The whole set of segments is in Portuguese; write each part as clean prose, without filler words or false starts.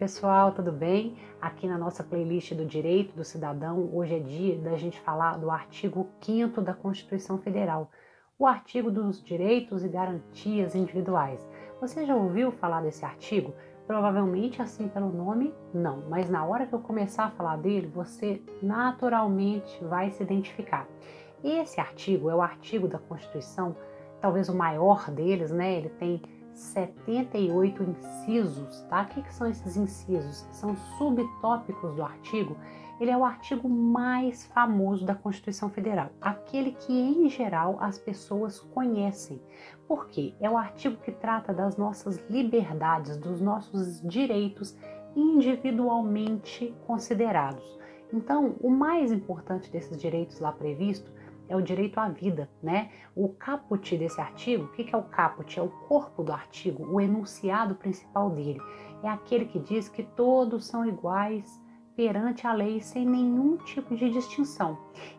pessoal, tudo bem? Aqui na nossa playlist do Direito do Cidadão, hoje é dia da gente falar do artigo 5º da Constituição Federal, o artigo dos direitos e garantias individuais. Você já ouviu falar desse artigo? Provavelmente assim pelo nome, não, mas na hora que eu começar a falar dele, você naturalmente vai se identificar. Esse artigo é o artigo da Constituição, talvez o maior deles, né? Ele tem 78 incisos, tá? O que são esses incisos? São subtópicos do artigo. Ele é o artigo mais famoso da Constituição Federal, aquele que em geral as pessoas conhecem. Por quê? É o artigo que trata das nossas liberdades, dos nossos direitos individualmente considerados. Então, o mais importante desses direitos lá previsto é o direito à vida, né? O caput desse artigo, o que é o caput? É o corpo do artigo, o enunciado principal dele. É aquele que diz que todos são iguais perante a lei sem nenhum tipo de distinção.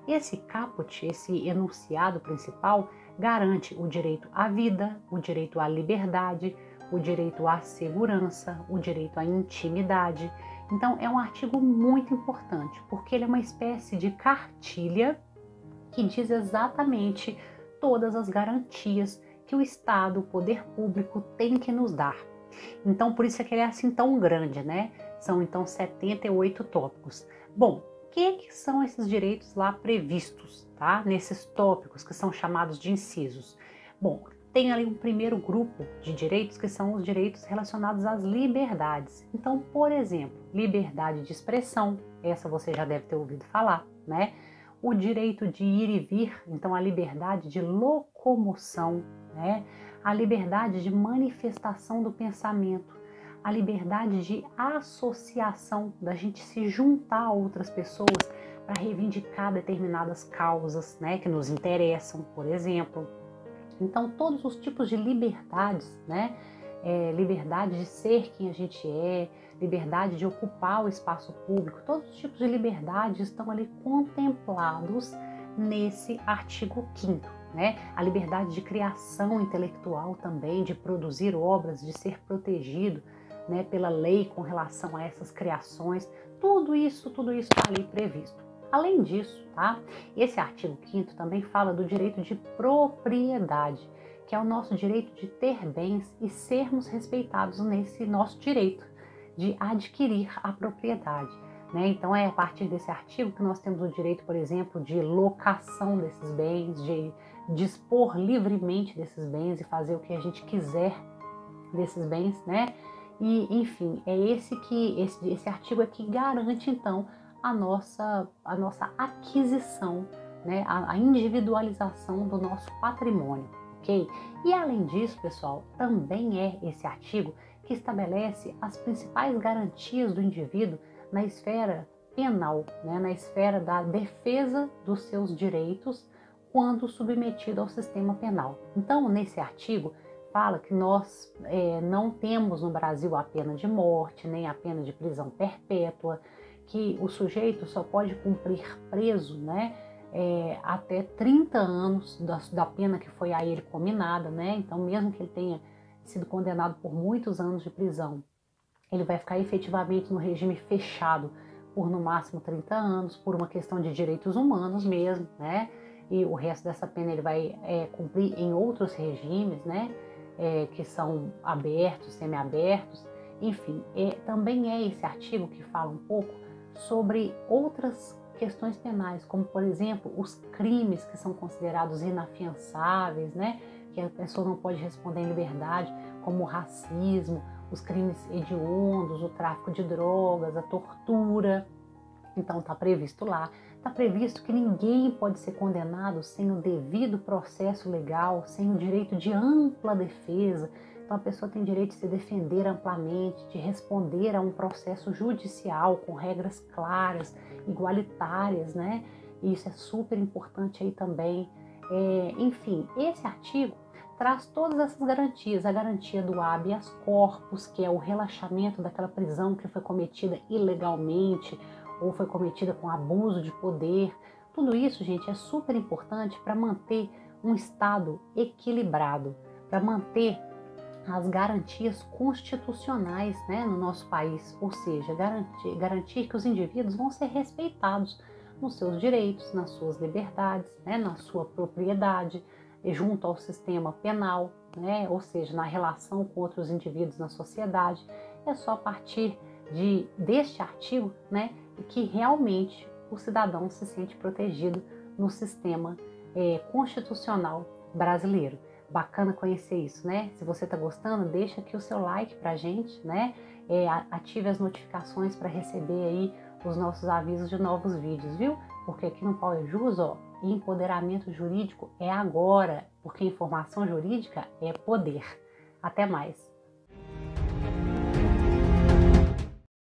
Esse caput, esse enunciado principal, garante o direito à vida, o direito à liberdade, o direito à segurança, o direito à intimidade. Então, é um artigo muito importante, porque ele é uma espécie de cartilha que diz exatamente todas as garantias que o Estado, o poder público tem que nos dar. Então, por isso é que ele é assim tão grande, né? São então 78 tópicos. Bom, o que são esses direitos lá previstos, tá? Nesses tópicos que são chamados de incisos. Bom, tem ali um primeiro grupo de direitos que são os direitos relacionados às liberdades. Então, por exemplo, liberdade de expressão, essa você já deve ter ouvido falar, né? O direito de ir e vir, então a liberdade de locomoção, né? A liberdade de manifestação do pensamento, a liberdade de associação, da gente se juntar a outras pessoas para reivindicar determinadas causas, né, que nos interessam, por exemplo. Então, todos os tipos de liberdades, né? Liberdade de ser quem a gente é, liberdade de ocupar o espaço público, todos os tipos de liberdade estão ali contemplados nesse artigo 5º, né? A liberdade de criação intelectual também, de produzir obras, de ser protegido, né, pela lei com relação a essas criações, tudo isso está ali previsto. Além disso, tá? Esse artigo 5º também fala do direito de propriedade, que é o nosso direito de ter bens e sermos respeitados nesse nosso direito de adquirir a propriedade, né? Então é a partir desse artigo que nós temos o direito, por exemplo, de locação desses bens, de dispor livremente desses bens e fazer o que a gente quiser desses bens, né? E enfim, é esse artigo é que garante então a nossa aquisição, né? A individualização do nosso patrimônio. Okay? E além disso, pessoal, também é esse artigo que estabelece as principais garantias do indivíduo na esfera penal, né? Na esfera da defesa dos seus direitos quando submetido ao sistema penal. Então, nesse artigo, fala que nós não temos no Brasil a pena de morte, nem a pena de prisão perpétua, que o sujeito só pode cumprir preso, né? Até 30 anos da pena que foi a ele cominada, né? Então, mesmo que ele tenha sido condenado por muitos anos de prisão, ele vai ficar efetivamente no regime fechado por no máximo 30 anos, por uma questão de direitos humanos mesmo, né? E o resto dessa pena ele vai cumprir em outros regimes, né? Que são abertos, semiabertos, enfim. Também é esse artigo que fala um pouco sobre outras questões penais, como por exemplo os crimes que são considerados inafiançáveis, né? Que a pessoa não pode responder em liberdade, como o racismo, os crimes hediondos, o tráfico de drogas, a tortura. Então está previsto lá. Está previsto que ninguém pode ser condenado sem o devido processo legal, sem o direito de ampla defesa. Então a pessoa tem direito de se defender amplamente, de responder a um processo judicial com regras claras, igualitárias, né? E isso é super importante aí também. Enfim, esse artigo traz todas essas garantias, a garantia do habeas corpus, que é o relaxamento daquela prisão que foi cometida ilegalmente ou foi cometida com abuso de poder. Tudo isso, gente, é super importante para manter um Estado equilibrado, para manter as garantias constitucionais, né, no nosso país, ou seja, garantir que os indivíduos vão ser respeitados nos seus direitos, nas suas liberdades, né, na sua propriedade, junto ao sistema penal, né, ou seja, na relação com outros indivíduos na sociedade. É só a partir deste artigo, né, que realmente o cidadão se sente protegido no sistema constitucional brasileiro. Bacana conhecer isso, né? Se você está gostando, deixa aqui o seu like pra gente, né? Ative as notificações para receber aí os nossos avisos de novos vídeos, viu? Porque aqui no Power Jus, ó, empoderamento jurídico é agora, porque informação jurídica é poder. Até mais!